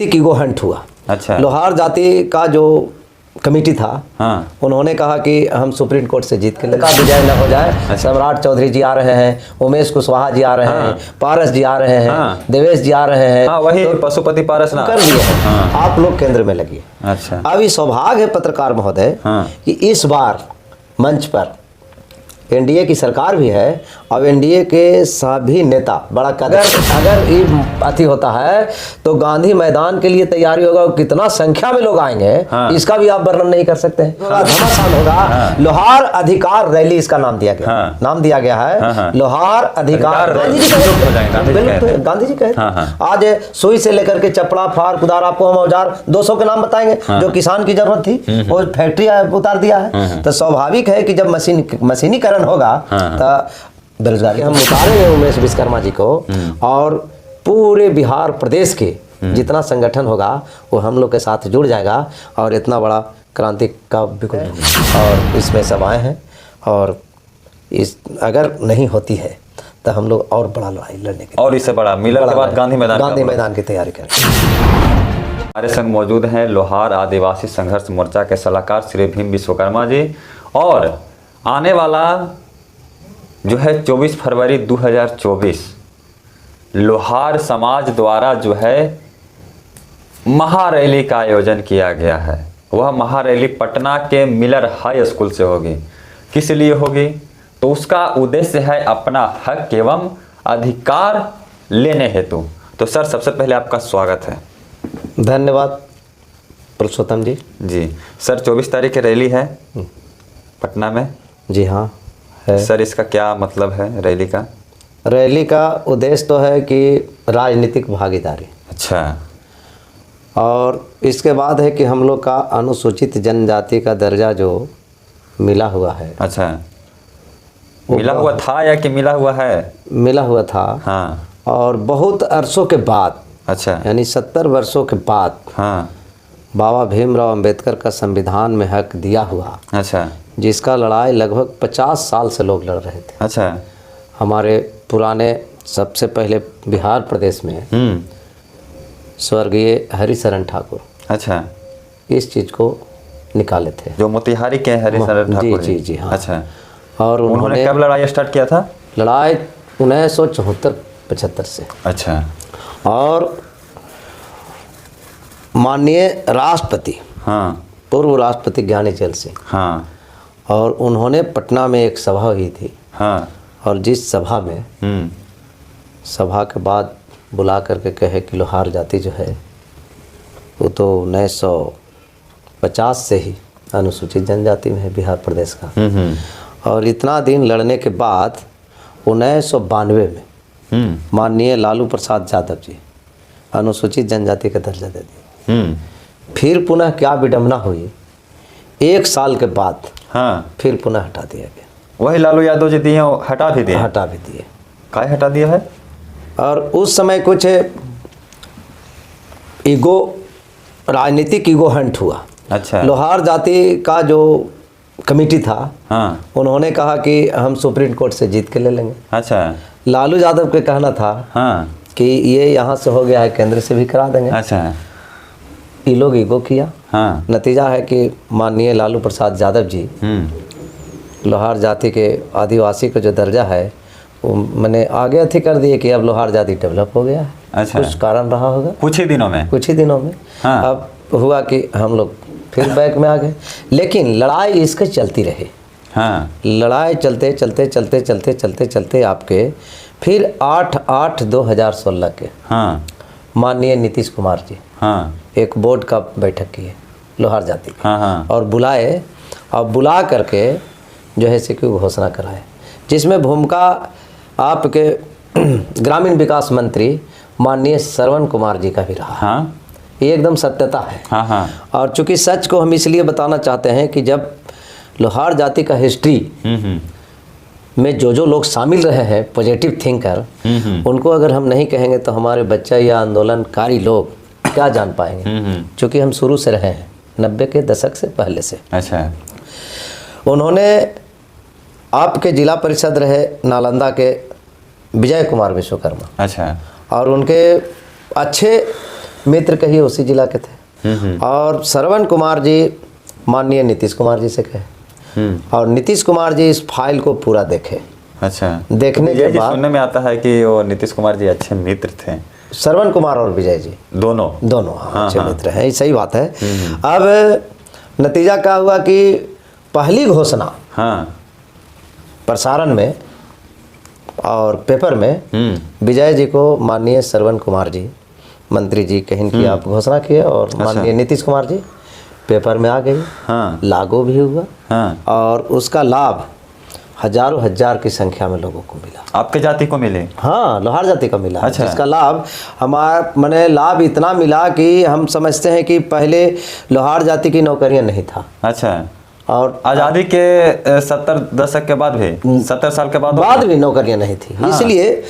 की गो हंट हुआ। अच्छा। लोहार जाति का जो कमेटी था, हाँ। उन्होंने कहा कि हम सुप्रीम कोर्ट से जीत के का विजय न हो जाए। अच्छा। सम्राट चौधरी जी आ रहे हैं, उमेश कुशवाहा जी आ रहे हाँ। हैं, पारस जी आ रहे हैं, हाँ। देवेश जी आ रहे हैं। हाँ, वही तो पशुपति पारस ना कर दिए हैं। हाँ। आप लोग केंद्र में लगिए। अच्छा। अभी सौभाग्य है पत्रकार महोदय हाँ। कि इस बार मंच पर एनडीए की सरकार भी है और एनडीए के सभी नेता बड़ा अगर ये अति होता है तो गांधी मैदान के लिए तैयारी होगा। कितना संख्या में लोग आएंगे, हाँ। इसका भी आप वर्णन नहीं कर सकते हैं। घमासान होगा। हाँ। लोहार अधिकार रैली इसका नाम दिया गया। हाँ। नाम दिया गया है। हाँ, हाँ। लोहार अधिकार गांधी जी गांधी जी कहे। हाँ, हाँ। आज सुई से लेकर के चपड़ा फार कुदार आपको हम औजार 200 के नाम बताएंगे। हाँ। जो किसान की जरूरत थी वो फैक्ट्री उतार दिया है। तो स्वाभाविक है कि जब मशीनीकरण होगा तो बेरोजगारी हम उतारेंगे उमेश विश्वकर्मा जी को। और पूरे बिहार प्रदेश के जितना संगठन होगा वो हम लोग के साथ जुड़ जाएगा और इतना बड़ा क्रांति का बिल्कुल। और इसमें सभाएं हैं और इस अगर नहीं होती है तो हम लोग और बड़ा लड़ाई लड़ने के और इससे बड़ा मिलन के बाद गांधी मैदान की तैयारी करें। हमारे संग मौजूद हैं लोहार आदिवासी संघर्ष मोर्चा के सलाहकार श्री भीम विश्वकर्मा जी। और आने वाला जो है 24 फरवरी 2024 लोहार समाज द्वारा जो है महारैली का आयोजन किया गया है। वह महारैली पटना के मिलर हाई स्कूल से होगी। किस लिए होगी? तो उसका उद्देश्य है अपना हक एवं अधिकार लेने हेतु। तो सर, सबसे पहले आपका स्वागत है। धन्यवाद पुरुषोत्तम जी। जी सर, 24 तारीख की रैली है पटना में। जी हाँ है। सर, इसका क्या मतलब है रैली का? रैली का उद्देश्य तो है कि राजनीतिक भागीदारी। अच्छा। और इसके बाद है कि हम लोग का अनुसूचित जनजाति का दर्जा जो मिला हुआ है। अच्छा, मिला हुआ था या कि मिला हुआ है? मिला हुआ था। हाँ। और बहुत अरसों के बाद, अच्छा, यानी 70 वर्षों के बाद हाँ, बाबा भीमराव अंबेडकर का संविधान में हक दिया हुआ। अच्छा, जिसका लड़ाई लगभग 50 साल से लोग लड़ रहे थे। अच्छा, हमारे पुराने सबसे पहले बिहार प्रदेश में स्वर्गीय हरिशरण ठाकुर अच्छा, इस चीज़ को निकाले थे। जो मोतिहारी के हरिशरण ठाकुर जी जी हाँ। अच्छा। और उन्होंने कब लड़ाई स्टार्ट किया था? लड़ाई 1974-75 से। अच्छा। और माननीय राष्ट्रपति, हाँ, पूर्व राष्ट्रपति ज्ञानेचल सिंह, हाँ, और उन्होंने पटना में एक सभा हुई थी। हाँ, और जिस सभा में सभा के बाद बुला करके कहे कि लोहार जाति जो है वो तो 1950 से ही अनुसूचित जनजाति में है बिहार प्रदेश का। और इतना दिन लड़ने के बाद 1992 में माननीय लालू प्रसाद यादव जी अनुसूचित जनजाति का दर्जा दे दिया। फिर पुनः क्या विडम्बना हुई, 1 साल के बाद हाँ, फिर पुनः हटा दिया गया। वही लालू यादव जी दिए, हटा भी दिए। हटा भी दिए। काय हटा दिया है? और उस समय कुछ ईगो, राजनीतिक ईगो हंट हुआ। अच्छा। लोहार जाति का जो कमेटी था, हाँ, उन्होंने कहा कि हम सुप्रीम कोर्ट से जीत के ले लेंगे। अच्छा। लालू यादव के कहना था हाँ, कि ये यहाँ से हो गया है, केंद्र से भी करा देंगे। अच्छा। ये लोग ईगो किया। हाँ, नतीजा है कि माननीय लालू प्रसाद यादव जी लोहार जाति के आदिवासी का जो दर्जा है वो मैंने आगे अथी कर दिए कि अब लोहार जाति डेवलप हो गया है। अच्छा। कुछ कारण रहा होगा कुछ ही दिनों में। हाँ। अब हुआ कि हम लोग फिर बैक में आ गए। लेकिन लड़ाई इसके चलती रही। हाँ, लड़ाई चलते आपके फिर 8/8/2016 के हाँ, माननीय नीतीश कुमार जी हाँ, एक बोर्ड का बैठक किए लोहार जाति की। हाँ, हाँ, और बुलाए और बुला करके जो है कि घोषणा कराए, जिसमें भूमिका आपके ग्रामीण विकास मंत्री माननीय श्रवण कुमार जी का भी रहा। हाँ, ये एकदम सत्यता है। हाँ, हाँ, और चूंकि सच को हम इसलिए बताना चाहते हैं कि जब लोहार जाति का हिस्ट्री में जो लोग शामिल रहे हैं पॉजिटिव थिंकर, उनको अगर हम नहीं कहेंगे तो हमारे बच्चे या आंदोलनकारी लोग क्या जान पाएंगे। चूँकि हम शुरू से रहे हैं 90 के दशक से पहले से। अच्छा। उन्होंने आपके जिला परिषद रहे नालंदा के विजय कुमार विश्वकर्मा। अच्छा। और उनके अच्छे मित्र कहिए उसी जिला के थे। और श्रवण कुमार जी माननीय नीतीश कुमार जी से कहे और नीतीश कुमार जी इस फाइल को पूरा देखे। अच्छा, देखने के बाद सुनने में आता है कि वो नीतीश कुमार जी अच्छे मित्र थे। श्रवण कुमार और विजय जी दोनों हाँ, अच्छे मित्र हैं, सही बात है। अब नतीजा क्या हुआ कि पहली घोषणा प्रसारण में और पेपर में विजय जी को माननीय श्रवण कुमार जी मंत्री जी कहीं की आप घोषणा किए और माननीय नीतीश कुमार जी पेपर में आ गई, लागू भी हुआ और उसका लाभ हजारों हजार की संख्या में लोगों को मिला। आपके जाति को मिले? हाँ, लोहार जाति को मिला। अच्छा। जिसका लाभ हमारा मैंने लाभ इतना मिला कि हम समझते हैं कि पहले लोहार जाति की नौकरियां नहीं था। अच्छा, और आज़ादी के 70 दशक के बाद भी 70 साल के बाद भी नौकरियां नहीं थी। इसलिए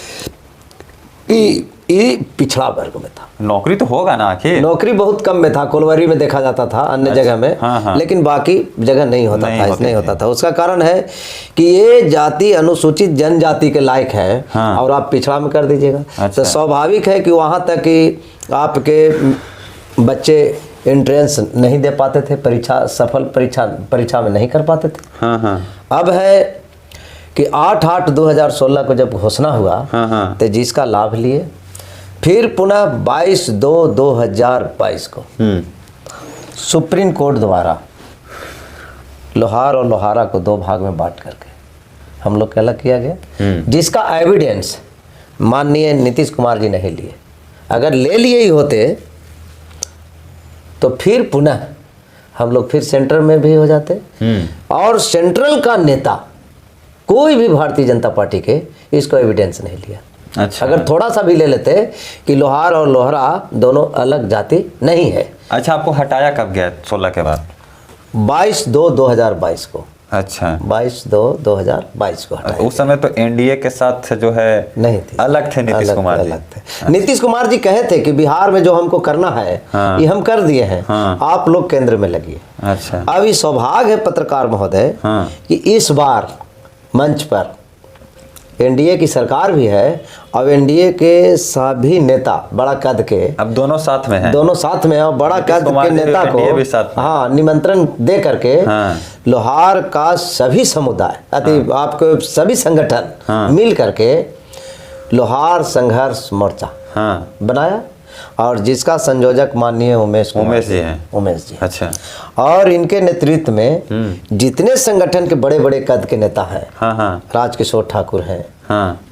ये पिछड़ा वर्ग में था। नौकरी तो होगा ना, आखिर नौकरी बहुत कम में था, कोलवरी में देखा जाता था, अन्य जगह में, लेकिन बाकी जगह नहीं होता था, नहीं होता था। उसका कारण है कि ये जाति अनुसूचित जनजाति के लायक है और आप पिछड़ा में कर दीजिएगा तो स्वाभाविक है कि वहाँ तक कि आपके बच्चे एंट्रेंस नहीं दे पाते थे, परीक्षा सफल परीक्षा में नहीं कर पाते थे। अब है कि 8/8/2016 को जब घोषणा हुआ तो जिसका लाभ लिए, फिर पुनः 22/2/2022 को सुप्रीम कोर्ट द्वारा लोहार और लोहारा को 2 भाग में बांट करके हम लोग के अलग किया गया, जिसका एविडेंस माननीय नीतीश कुमार जी नहीं लिए। अगर ले लिए ही होते तो फिर पुनः हम लोग फिर सेंटर में भी हो जाते और सेंट्रल का नेता कोई भी भारतीय जनता पार्टी के इसको एविडेंस नहीं लिया। अच्छा, अगर थोड़ा सा भी ले लेते कि लोहार और लोहरा दोनों अलग जाति नहीं है। अच्छा, आपको हटाया कब गया 16 के बाद? 22/2/2022 को। अच्छा, 22/2/2022 को हटाया। उस समय तो एनडीए के साथ जो है नहीं थी, अलग थे नीतीश कुमार जी। अलग थे। नीतीश कुमार जी कहे थे कि बिहार में जो हमको करना है ये हम कर दिए हैं, आप लोग केंद्र में लगिए। अच्छा, अब ये सौभाग्य है पत्रकार महोदय कि इस बार मंच पर एनडीए की सरकार भी है और एनडीए के सभी नेता बड़ा कद के अब दोनों साथ में हैं, दोनों साथ में और बड़ा कद के नेता को निमंत्रण दे करके लोहार का सभी समुदाय आपको सभी संगठन मिल करके लोहार संघर्ष मोर्चा बनाया और जिसका संयोजक माननीय उमेश जी हैं। उमेश जी। अच्छा, और इनके नेतृत्व में जितने संगठन के बड़े बड़े कद के नेता हैं, राजकिशोर ठाकुर हैं,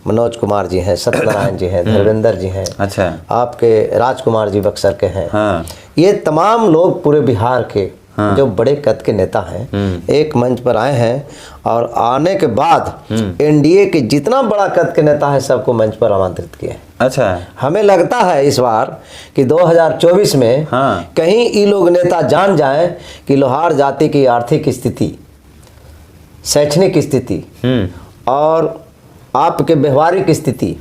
मनोज कुमार जी हैं, सत्यनारायण जी हैं, धर्मेंद्र जी हैं, अच्छा, आपके राजकुमार जी बक्सर के हैं, ये तमाम लोग पूरे बिहार के जो बड़े कद के नेता हैं एक मंच पर आए हैं और आने के बाद एनडीए के जितना बड़ा कद के नेता है सबको मंच पर आमंत्रित किए। अच्छा, हमें लगता है इस बार कि 2024 में कहीं ये लोग नेता जान जाएं कि लोहार जाति की आर्थिक स्थिति, शैक्षणिक स्थिति और आपके व्यवहारिक स्थिति,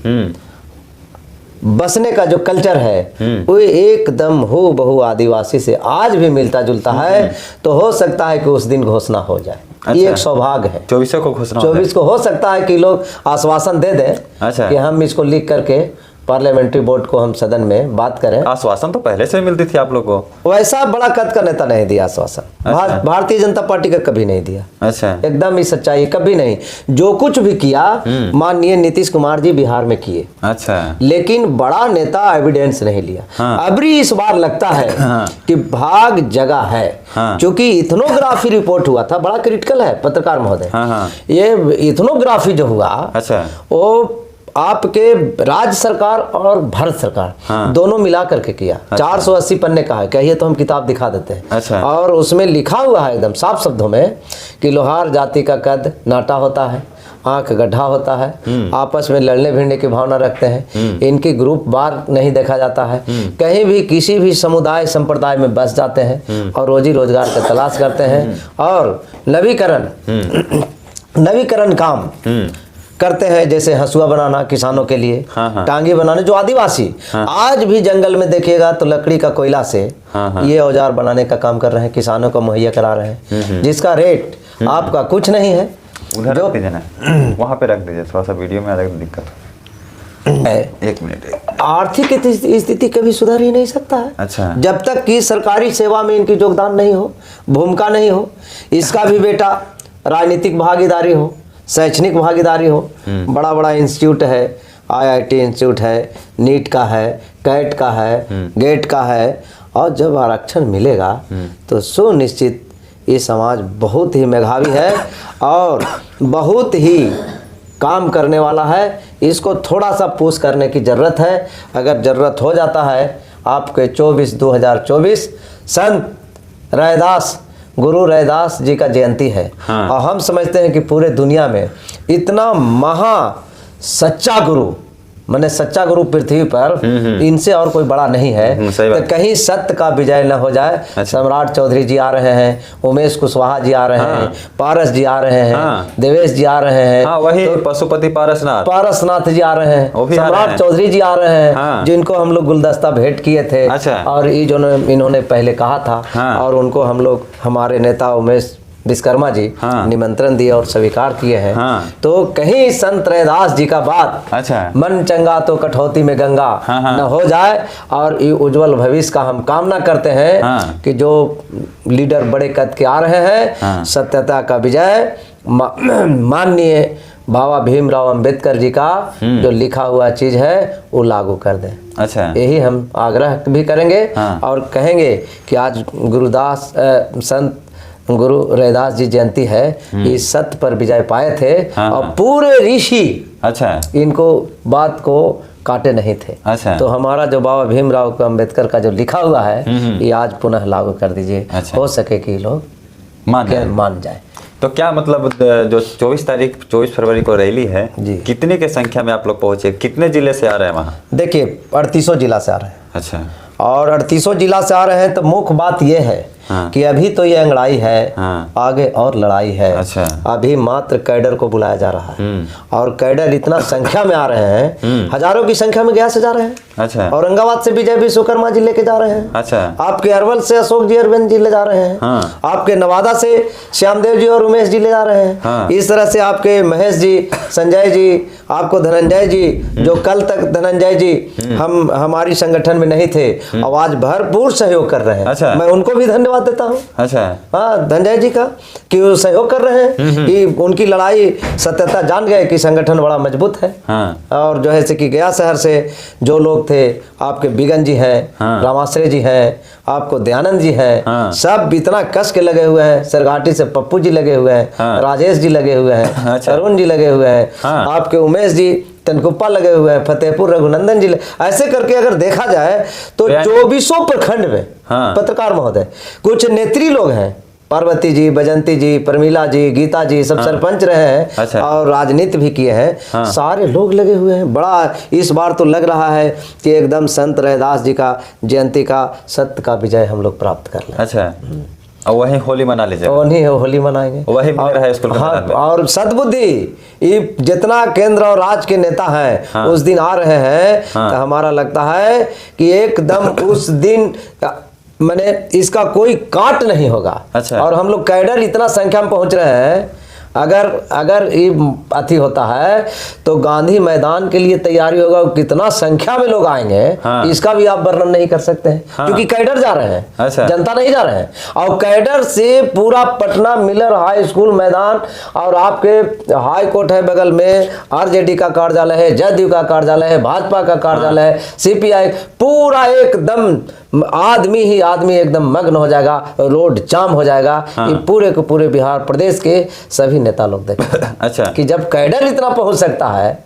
बसने का जो कल्चर है वो एकदम हूबहू आदिवासी से आज भी मिलता जुलता है। तो हो सकता है कि उस दिन घोषणा हो जाए। अच्छा, ये एक सौभाग्य है। 24 को घोषणा 24 को हो सकता है कि लोग आश्वासन दे दें। अच्छा, कि हम इसको लिख करके पार्लियामेंट्री बोर्ड को हम सदन में बात करें। आश्वासन तो पहले से मिलती थी आप लोगों को। वैसा बड़ा कद का नेता नहीं दिया आश्वासन। अच्छा, भारतीय जनता पार्टी का कभी नहीं दिया। अच्छा, एकदम ही सच्चाई, कभी नहीं। जो कुछ भी किया माननीय नीतीश कुमार जी बिहार में किए। अच्छा, लेकिन बड़ा नेता एविडेंस नहीं लिया। अभी इस बार लगता है कि भाग जगह है, क्योंकि इथनोग्राफी रिपोर्ट हुआ था, बड़ा क्रिटिकल है पत्रकार महोदय। ये इथनोग्राफी जो हुआ वो आपके राज्य सरकार और भारत सरकार दोनों मिला करके किया। 480 पन्ने का है, कहिए तो हम किताब दिखा देते हैं। अच्छा, और उसमें लिखा हुआ है एकदम साफ शब्दों में कि लोहार जाति का कद नाटा होता है, आंख गड्ढा होता है, आपस में लड़ने भिड़ने की भावना रखते हैं, इनकी ग्रुप बार नहीं देखा जाता है, कहीं भी किसी भी समुदाय संप्रदाय में बस जाते हैं और रोजी रोजगार का तलाश करते हैं और नवीकरण काम करते हैं, जैसे हंसुआ बनाना किसानों के लिए, टांगी बनाने जो आदिवासी आज भी जंगल में देखिएगा तो लकड़ी का कोयला से ये औजार बनाने का काम कर रहे हैं, किसानों को मुहैया करा रहे हैं, जिसका रेट आपका कुछ नहीं है। उधर रख दीजिए ना, वहाँ पे रख दीजिए, थोड़ा सा वीडियो में अलग दिक्कत एक मिनट। आर्थिक स्थिति कभी सुधर ही नहीं सकता है। अच्छा। जब तक कि सरकारी सेवा में इनकी योगदान नहीं हो, भूमिका नहीं हो, इसका भी बेटा राजनीतिक भागीदारी हो, शैक्षणिक भागीदारी हो, बड़ा बड़ा इंस्टीट्यूट है, IIT इंस्टीट्यूट है, नीट का है, कैट का है, गेट का है, और जब आरक्षण मिलेगा तो सुनिश्चित ये समाज बहुत ही मेधावी है और बहुत ही काम करने वाला है। इसको थोड़ा सा पुश करने की ज़रूरत है। अगर ज़रूरत हो जाता है आपके 2024 संत रैदास, गुरु रैदास जी का जयंती है। हाँ। और हम समझते हैं कि पूरे दुनिया में इतना महा सच्चा गुरु, माने सच्चा गुरु पृथ्वी पर इनसे और कोई बड़ा नहीं है। सही बात। तो कहीं सत्य का विजय न हो जाए। अच्छा। सम्राट चौधरी जी आ रहे हैं, उमेश कुशवाहा जी आ रहे हाँ। हैं, पारस जी आ रहे हैं, हाँ। देवेश जी आ रहे हैं, हाँ, वही पशुपति पारसनाथ पारसनाथ जी आ रहे वो हैं, भी आ रहे सम्राट हैं। चौधरी जी आ रहे हैं। हाँ। जिनको हम लोग गुलदस्ता भेंट किए थे। अच्छा। और ये जो इन्होंने पहले कहा था। हाँ। और उनको हम लोग, हमारे नेता उमेश विश्वकर्मा जी हाँ। निमंत्रण दिए और स्वीकार किए हैं। हाँ। तो कहीं संत रैदास जी का बात, अच्छा। मन चंगा तो कठौती में गंगा हाँ, हाँ। न हो जाए। और ये उज्जवल भविष्य का हम कामना करते हैं। हाँ। कि जो लीडर बड़े कद के आ रहे हैं। हाँ। सत्यता का विजय, माननीय बाबा भीमराव अंबेडकर जी का जो लिखा हुआ चीज है वो लागू कर दें। अच्छा। यही हम आग्रह भी करेंगे। हाँ। और कहेंगे कि आज गुरुदास संत गुरु रैदास जी जयंती है। इस सत्य पर विजय पाए थे। हाँ। और पूरे ऋषि अच्छा। इनको बात को काटे नहीं थे। अच्छा। तो हमारा जो बाबा भीमराव अंबेडकर का जो लिखा हुआ है ये आज पुनः लागू कर दीजिए। अच्छा। हो सके कि लोग मान जाए। तो क्या मतलब जो 24 फरवरी को रैली है जी। कितने के संख्या में आप लोग पहुंचे, कितने जिले से आ रहे हैं वहाँ? देखिए 38 जिला से आ रहे हैं। अच्छा। और 38 जिला से आ रहे हैं। तो मुख्य बात यह है। हाँ। कि अभी तो ये अंगड़ाई है। हाँ। आगे और लड़ाई है। अच्छा। अभी मात्र कैडर को बुलाया जा रहा है। और कैडर इतना संख्या में आ रहे हैं, हजारों की संख्या में गया से जा रहे हैं। अच्छा। औरंगाबाद से विजय विश्वकर्मा जी लेके जा रहे हैं। अच्छा। आपके अरवल से अशोक जी अरविंद जी ले जा रहे हैं। हाँ। आपके नवादा से श्यामदेव जी और उमेश जी ले जा रहे हैं। हाँ। इस तरह से आपके महेश जी, संजय जी, आपको धनंजय जी, जो कल तक धनंजय जी हमारी संगठन में नहीं थे, अब आज भरपूर सहयोग कर रहे हैं। अच्छा। मैं उनको भी धन्यवाद देता हूँ। अच्छा। हाँ, धनंजय जी का, कि वो सहयोग कर रहे हैं। कि उनकी लड़ाई सत्यता जान गए कि संगठन बड़ा मजबूत है। हाँ। और जो है से कि गया शहर से जो लोग थे, आपके बिगन जी हैं। हाँ। रामाश्रय जी हैं, आपको दयानंद जी हैं। हाँ। सब इतना कस के लगे हुए हैं। सरघाटी से पप्पू जी लगे हुए हैं। हाँ। राजेश जी लगे हुए हैं। अच्छा। अरुण जी लगे हुए हैं। हाँ। आपके उमेश जी तनकुप्पा लगे हुए हैं। फतेहपुर रघुनंदन जी ऐसे करके अगर देखा जाए तो 24 प्रखंड में हाँ। पत्रकार महोदय कुछ नेत्री लोग हैं। पार्वती जी, बजंती जी, प्रमीला जी, गीता जी, सब सरपंच रहे हैं। अच्छा। और राजनीति भी किए हैं। हाँ। सारे लोग लगे हुए हैं। बड़ा इस बार तो लग रहा है कि एकदम संत रैदास जी का जयंती का सत्य का विजय हम लोग प्राप्त कर लें। अच्छा। और वही होली मना लीजिए। वही होली मनाएंगे। वही मिल रहा है स्कूल के मैदान में। और सद्बुद्धि ये जितना केंद्र और राज्य के नेता हैं। हाँ। उस दिन आ रहे हैं। हाँ। तो हमारा लगता है कि एकदम उस दिन मैंने इसका कोई काट नहीं होगा। अच्छा। और हम लोग कैडर इतना संख्या में पहुंच रहे हैं। अगर ये अति होता है तो गांधी मैदान के लिए तैयारी होगा। कितना संख्या में लोग आएंगे। हाँ। इसका भी आप वर्णन नहीं कर सकते हैं। हाँ। क्योंकि कैडर जा रहे हैं। अच्छा। जनता नहीं जा रहे हैं। और कैडर से पूरा पटना मिलर हाई स्कूल मैदान, और आपके हाई कोर्ट है बगल में, आरजेडी का कार्यालय है, जदयू का कार्यालय है, भाजपा का कार्यालय है, सीपीआई, पूरा एकदम आदमी ही आदमी एकदम मग्न हो जाएगा। रोड जाम हो जाएगा। ये पूरे के पूरे बिहार प्रदेश के सभी नेता लोग देखें। अच्छा। कि जब कैडर इतना पहुंच सकता है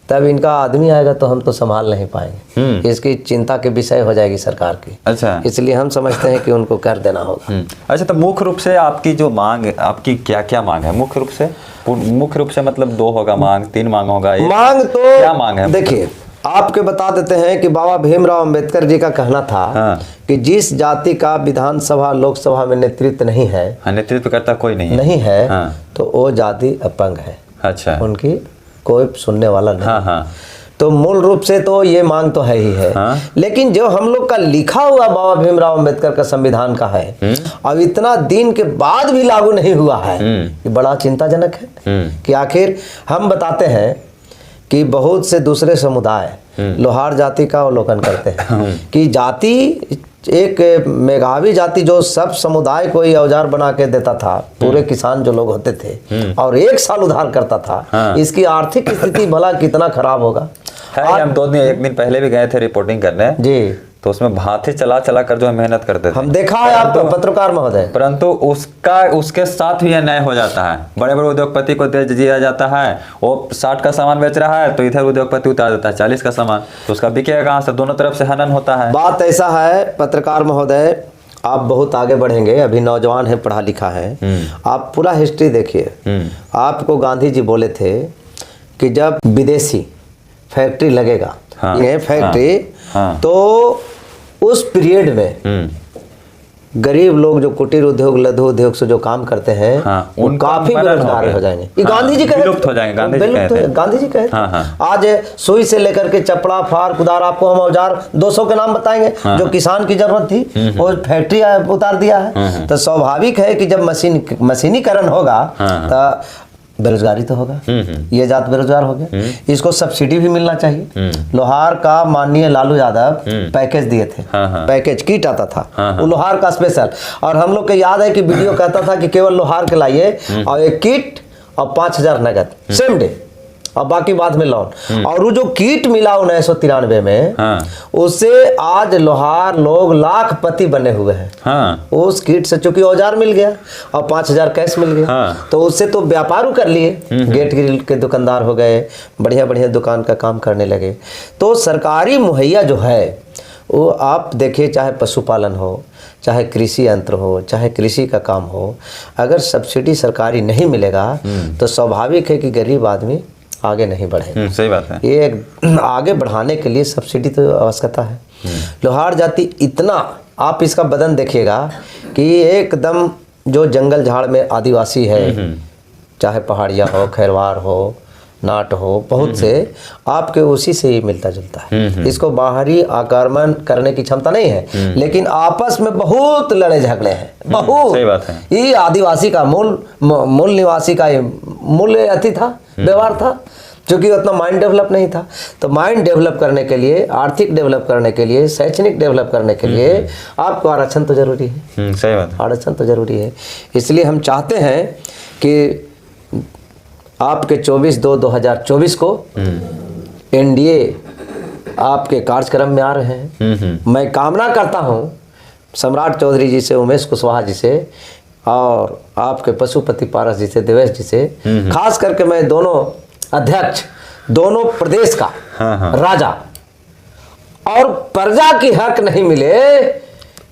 तब इनका आदमी आएगा तो हम तो संभाल नहीं पाएंगे। इसकी चिंता के विषय हो जाएगी सरकार की। अच्छा। इसलिए हम समझते हैं कि उनको कर देना होगा। अच्छा, तो मुख्य रूप से आपकी जो मांग, आपकी क्या क्या मांग है मुख्य रूप से मतलब 2 होगा मांग, 3 मांग होगा? मांग तो क्या मांग है? देखिए, आपके बता देते हैं कि बाबा भीमराव अंबेडकर जी का कहना था। हाँ। कि जिस जाति का विधानसभा लोकसभा में नेतृत्व नहीं है, नेतृत्व करता कोई नहीं है। हाँ। तो वो जाति अपंग है। अच्छा। उनकी कोई सुनने वाला नहीं। हाँ, हाँ। तो मूल रूप से तो ये मांग तो है ही है। हाँ। लेकिन जो हम लोग का लिखा हुआ बाबा भीमराव अंबेडकर का संविधान का है, अब इतना दिन के बाद भी लागू नहीं हुआ है, ये बड़ा चिंताजनक है। कि आखिर हम बताते हैं कि बहुत से दूसरे समुदाय लोहार जाति का अवलोकन करते हैं कि जाति एक मेघावी जाति जो सब समुदाय को ही औजार बना के देता था, पूरे किसान जो लोग होते थे और एक साल उधार करता था, इसकी आर्थिक स्थिति भला कितना खराब होगा। हम 1 दिन पहले भी गए थे रिपोर्टिंग करने जी, तो उसमें भाते चला चला कर जो है मेहनत करते थे, हम देखा है आप पत्रकार महोदय, परंतु उसके साथ भी अन्याय हो जाता है। बड़े बड़े उद्योगपति को दे दिया जाता है, वो 60 का सामान बेच रहा है तो इधर उद्योगपति उतार देता है 40 का सामान, तो उसका बिकेगा कहाँ से? दोनों तरफ से हनन होता है। बात ऐसा है पत्रकार महोदय, आप बहुत आगे बढ़ेंगे, अभी नौजवान है, पढ़ा लिखा है, आप पूरा हिस्ट्री देखिए। आपको गांधी जी बोले थे कि जब विदेशी फैक्ट्री लगेगा, ये फैक्ट्री, तो उस पीरियड में गरीब लोग जो कुटीर उद्योग, लघु उद्योग से जो काम करते हैं, वो काफी बेरोजगार हो जाएंगे। ये गांधी जी कहे, विलुप्त हो जाएंगे, गांधी जी कहे। आज सुई से लेकर के चपड़ा, फार, कुदार, आपको हम औजार 200 के नाम बताएंगे जो किसान की जरूरत थी, वो फैक्ट्री उतार दिया है। तो स्वाभाविक है कि जब मशीनीकरण होगा तो बेरोजगारी तो होगा, ये जात बेरोजगार हो गया। इसको सब्सिडी भी मिलना चाहिए। लोहार का माननीय लालू यादव पैकेज दिए थे, पैकेज किट आता था वो लोहार का स्पेशल, और हम लोग को याद है कि वीडियो कहता था कि केवल लोहार के लाइए और एक किट और 5000 नगद सेम डे और बाकी बाद में लोन। और वो जो किट मिला 1993 में, उससे आज लोहार लोग लाखपति बने हुए हैं। उस किट से चूंकि औजार मिल गया और 5000 कैश मिल गया, तो उससे तो व्यापार कर लिए, गेट ग्रिल के दुकानदार हो गए, बढ़िया बढ़िया दुकान का काम करने लगे। तो सरकारी मुहैया जो है वो आप देखिए, चाहे पशुपालन हो, चाहे कृषि यंत्र हो, चाहे कृषि का काम हो, अगर सब्सिडी सरकारी नहीं मिलेगा तो स्वाभाविक है कि गरीब आदमी आगे नहीं बढ़े। सही बात है। ये आगे बढ़ाने के लिए सब्सिडी तो आवश्यकता है। लोहार जाति इतना, आप इसका बदन देखिएगा कि एकदम जो जंगल झाड़ में आदिवासी है, चाहे पहाड़िया हो, खैरवार हो, नाट हो, बहुत से आपके उसी से ही मिलता जुलता है। इसको बाहरी आक्रमण करने की क्षमता नहीं है, लेकिन आपस में बहुत लड़े झगड़े हैं, बहुत। सही बात है। ये आदिवासी का मूल निवासी का मूल अति था, व्यवहार था, क्योंकि उतना माइंड डेवलप नहीं था। तो माइंड डेवलप करने के लिए, आर्थिक डेवलप करने के लिए, शैक्षणिक डेवलप करने के लिए आपको आरक्षण तो जरूरी है। सही बात है, आरक्षण तो जरूरी है। इसलिए हम चाहते हैं कि आपके 24/2/2024 को एनडीए आपके कार्यक्रम में आ रहे हैं। मैं कामना करता हूं सम्राट चौधरी जी से, उमेश कुशवाहा जी से, और आपके पशुपति पारस जी से, देवेश जी से, खास करके मैं दोनों अध्यक्ष, दोनों प्रदेश का राजा और प्रजा की हक नहीं मिले,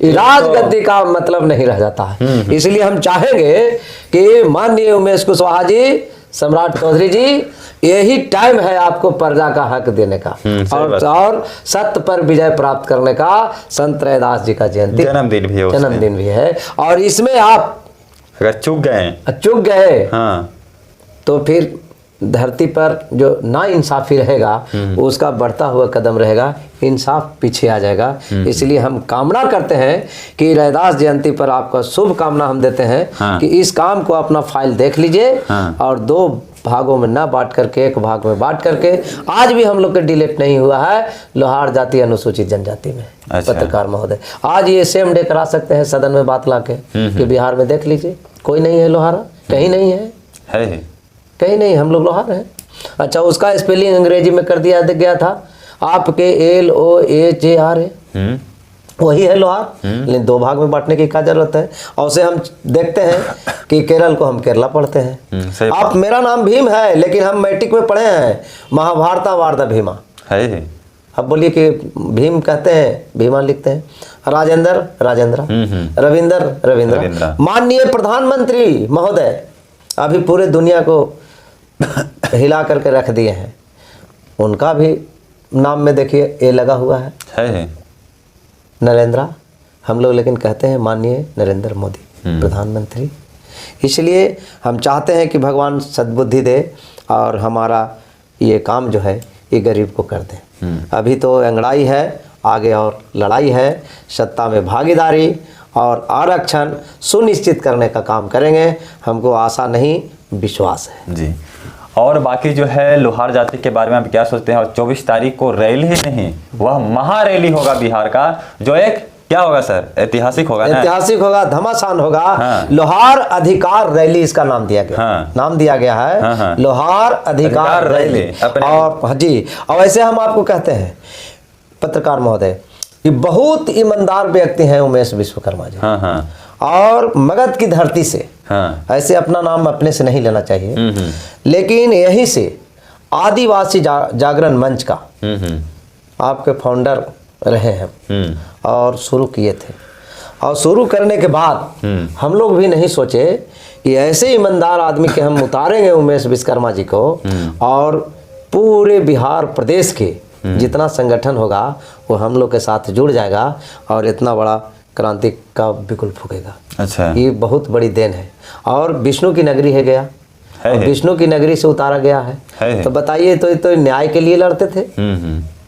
राजगद्दी का मतलब नहीं रह जाता है। इसलिए हम चाहेंगे कि माननीय उमेश कुशवाहा जी, सम्राट चौधरी जी, यही टाइम है आपको प्रजा का हक देने का और सत्य पर विजय प्राप्त करने का। संत रैदास जी का जन्मदिन भी है, और इसमें आप अगर चूक गए तो फिर धरती पर जो ना इंसाफी रहेगा उसका बढ़ता हुआ कदम रहेगा, इंसाफ पीछे आ जाएगा। इसलिए हम कामना करते हैं कि रैदास जयंती पर आपका शुभ कामना हम देते हैं कि इस काम को अपना फाइल देख लीजिए और 2 भागों में ना बांट करके 1 भाग में बांट करके, आज भी हम लोग का डिलीट नहीं हुआ है लोहार जाति अनुसूचित जनजाति में। अच्छा। पत्रकार महोदय, आज ये सेम डे करा सकते हैं सदन में बात लाके कि बिहार में देख लीजिए कोई नहीं है लोहारा, कहीं नहीं है, कहीं नहीं, हम लोग लोहार हैं। अच्छा, उसका स्पेलिंग अंग्रेजी में कर दिया गया था, आपके LOHAR है, वही है लोहार, लेकिन 2 भाग में बांटने की क्या जरूरत है। और उसे हम देखते हैं कि केरल को हम केरला पढ़ते हैं। आप, मेरा नाम भीम है, लेकिन हम मैट्रिक में पढ़े हैं महाभारता वार्ता भीमा है। अब बोलिए कि भीम कहते हैं, भीमा लिखते हैं, राजेंद्र राजेंद्र, रविंद्र। माननीय प्रधानमंत्री महोदय अभी पूरे दुनिया को हिला करके रख दिए हैं, उनका भी नाम में देखिए ए लगा हुआ है। नरेंद्र, हम लोग लेकिन कहते हैं माननीय नरेंद्र मोदी प्रधानमंत्री। इसलिए हम चाहते हैं कि भगवान सद्बुद्धि दे और हमारा ये काम जो है ये गरीब को कर दे। अभी तो अंगड़ाई है, आगे और लड़ाई है। सत्ता में भागीदारी और आरक्षण सुनिश्चित करने का काम करेंगे, हमको आशा नहीं विश्वास है जी। और बाकी जो है लोहार जाति के बारे में आप क्या सोचते हैं? और 24 तारीख को रैली ही नहीं, वह महारैली होगा बिहार का, जो एक क्या होगा सर, ऐतिहासिक होगा ना? ऐतिहासिक होगा, घमासान होगा। हाँ। लोहार अधिकार रैली इसका नाम दिया गया। हाँ। नाम दिया गया है। हाँ, हाँ। लोहार अधिकार रैली। और हाँ जी, और वैसे हम आपको कहते हैं पत्रकार महोदय कि बहुत ईमानदार व्यक्ति हैं उमेश विश्वकर्मा जी। हाँ हाँ। और मगध की धरती से, हाँ। ऐसे अपना नाम अपने से नहीं लेना चाहिए, लेकिन यहीं से आदिवासी जागरण मंच का आपके फाउंडर रहे हैं और शुरू किए थे। और शुरू करने के बाद हम लोग भी नहीं सोचे कि ऐसे ईमानदार आदमी के हम उतारेंगे उमेश विश्वकर्मा जी को, और पूरे बिहार प्रदेश के जितना संगठन होगा वो हम लोग के साथ जुड़ जाएगा और इतना बड़ा क्रांति का बिगुल फूकेगा। अच्छा, ये बहुत बड़ी देन है। और विष्णु की नगरी है गया, और विष्णु की नगरी से उतारा गया है। तो बताइए, तो न्याय के लिए लड़ते थे,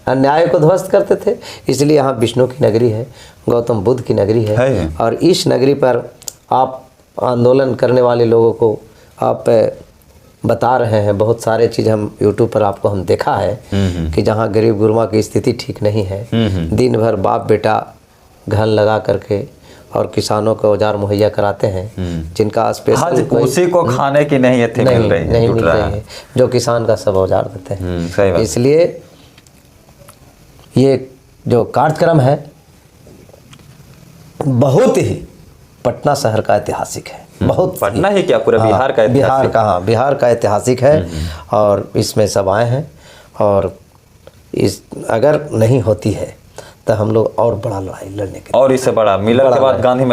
अन्याय को ध्वस्त करते थे, इसलिए यहाँ विष्णु की नगरी है, गौतम बुद्ध की नगरी है। और इस नगरी पर आप आंदोलन करने वाले लोगों को आप बता रहे हैं बहुत सारे चीज़। हम यूट्यूब पर आपको हम देखा है कि जहाँ गरीब गुरबा की स्थिति ठीक नहीं है, दिन भर बाप बेटा घन लगा करके और किसानों को औजार मुहैया कराते हैं, जिनका स्पेशल उसी को खाने की नहीं मिल रही है, जो किसान का सब औजार देते हैं। इसलिए ये जो कार्यक्रम है बहुत ही पटना शहर का ऐतिहासिक है। बहुत पटना ही क्या, पूरा बिहार का ऐतिहासिक, बिहार का ऐतिहासिक है। और इसमें सब आए हैं, और इस अगर नहीं होती है तो हम लोग और बड़ा लड़ाई लड़ने के, और इससे बड़ा मिलन के बाद गांधी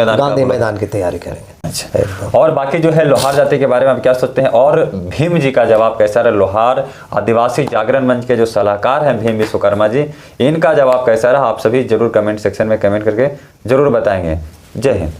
मैदान की तैयारी करेंगे। अच्छा, और बाकी जो है लोहार जाति के बारे में आप क्या सोचते हैं? और भीम जी का जवाब कैसा रहा? लोहार आदिवासी जागरण मंच के जो सलाहकार हैं भीम विश्वकर्मा जी, इनका जवाब कैसा रहा? आप सभी जरूर कमेंट सेक्शन में कमेंट करके जरूर बताएंगे। जय हिंद।